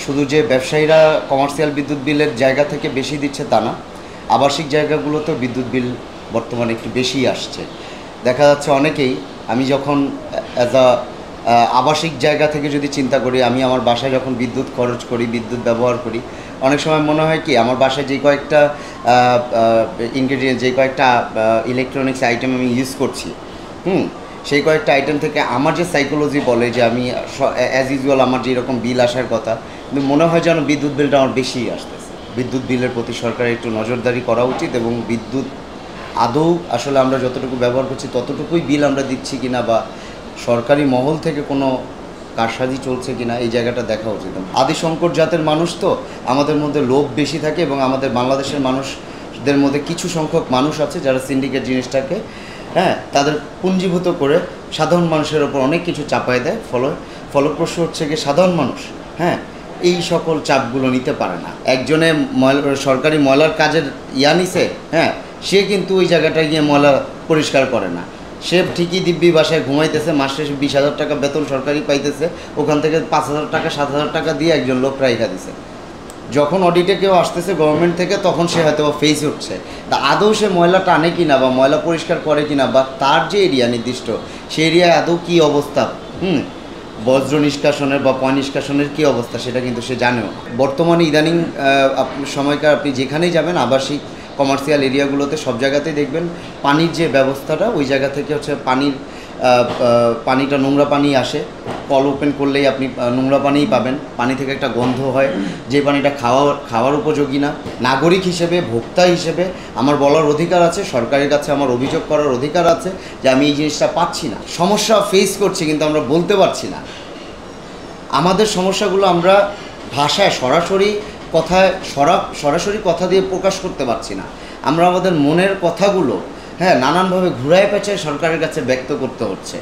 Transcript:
শুধু যে ব্যবসায়ীরা কমার্শিয়াল বিদ্যুৎ বিলের জায়গা থেকে বেশি দিচ্ছে তা না, আবাসিক জায়গাগুলোতেও বিদ্যুৎ বিল বর্তমানে একটু বেশিই আসছে। দেখা যাচ্ছে অনেকেই, আমি যখন অ্যাজ আ আবাসিক জায়গা থেকে যদি চিন্তা করি, আমি আমার বাসায় যখন বিদ্যুৎ খরচ করি, বিদ্যুৎ ব্যবহার করি, অনেক সময় মনে হয় কি আমার বাসায় যে কয়েকটা ইনগ্রেডিয়েন্ট, যে কয়েকটা ইলেকট্রনিক্স আইটেম আমি ইউজ করছি, সেই কয়েকটা আইটেম থেকে আমার যে সাইকোলজি বলে যে আমি অ্যাজ ইউজুয়াল আমার যেরকম বিল আসার কথা, কিন্তু মনে হয় যেন বিদ্যুৎ বিলটা আমার বেশিই আসতেছে। বিদ্যুৎ বিলের প্রতি সরকারের একটু নজরদারি করা উচিত, এবং বিদ্যুৎ আদৌ আসলে আমরা যতটুকু ব্যবহার করছি ততটুকুই বিল আমরা দিচ্ছি কিনা, বা সরকারি মহল থেকে কোনো কারসাজি চলছে কিনা, এই জায়গাটা দেখা উচিত। আদি সংকট জাতের মানুষ তো, আমাদের মধ্যে লোভ বেশি থাকে, এবং আমাদের বাংলাদেশের মানুষদের মধ্যে কিছু সংখ্যক মানুষ আছে যারা সিন্ডিকেট জিনিসটাকে তাদের পুঞ্জীভূত করে সাধারণ মানুষের ওপর অনেক কিছু চাপায় দেয়। ফলপ্রসূ হচ্ছে গিয়ে সাধারণ মানুষ এই সকল চাপগুলো নিতে পারে না। একজনে সরকারি ময়লার কাজের নিছে, সে কিন্তু ওই জায়গাটায় গিয়ে ময়লা পরিষ্কার করে না। সে ঠিকই দিব্যি বাসায় ঘুমাইতেছে, মাসে 20,000 টাকা বেতন সরকারি পাইতেছে, ওখান থেকে 5,000 টাকা 7,000 টাকা দিয়ে একজন লোক রাইখা দিছে। যখন অডিটে কেউ আসতেছে গভর্নমেন্ট থেকে, তখন সে হয়তো ফেস উঠছে, তা আদৌ সে ময়লা টানে কিনা বা ময়লা পরিষ্কার করে কিনা, বা তার যে এরিয়া নির্দিষ্ট সেই এরিয়ায় আদৌ কী অবস্থা, বজ্র নিষ্কাশনের বা পয় নিষ্কাশনের কী অবস্থা, সেটা কিন্তু সে জানেও। বর্তমানে ইদানিং সময়কার আপনি যেখানেই যাবেন, আবাসিক কমার্শিয়াল এরিয়াগুলোতে সব জায়গাতেই দেখবেন পানির যে ব্যবস্থাটা, ওই জায়গা থেকে হচ্ছে পানিটা নোংরা পানি আসে। কল ওপেন করলেই আপনি নোংরা পানিই পাবেন। পানি থেকে একটা গন্ধ হয়, যে পানিটা খাওয়ার উপযোগী না। নাগরিক হিসেবে, ভোক্তা হিসেবে আমার বলার অধিকার আছে, সরকারের কাছে আমার অভিযোগ করার অধিকার আছে যে আমি এই জিনিসটা পাচ্ছি না। সমস্যা ফেস করছি কিন্তু আমরা বলতে পারছি না। আমাদের সমস্যাগুলো আমরা ভাষায় সরাসরি কথা দিয়ে প্রকাশ করতে পারছি না। আমরা আমাদের মনের কথাগুলো নানানভাবে ঘুরায় পেঁচায় সরকারের কাছে ব্যক্ত করতে হচ্ছে।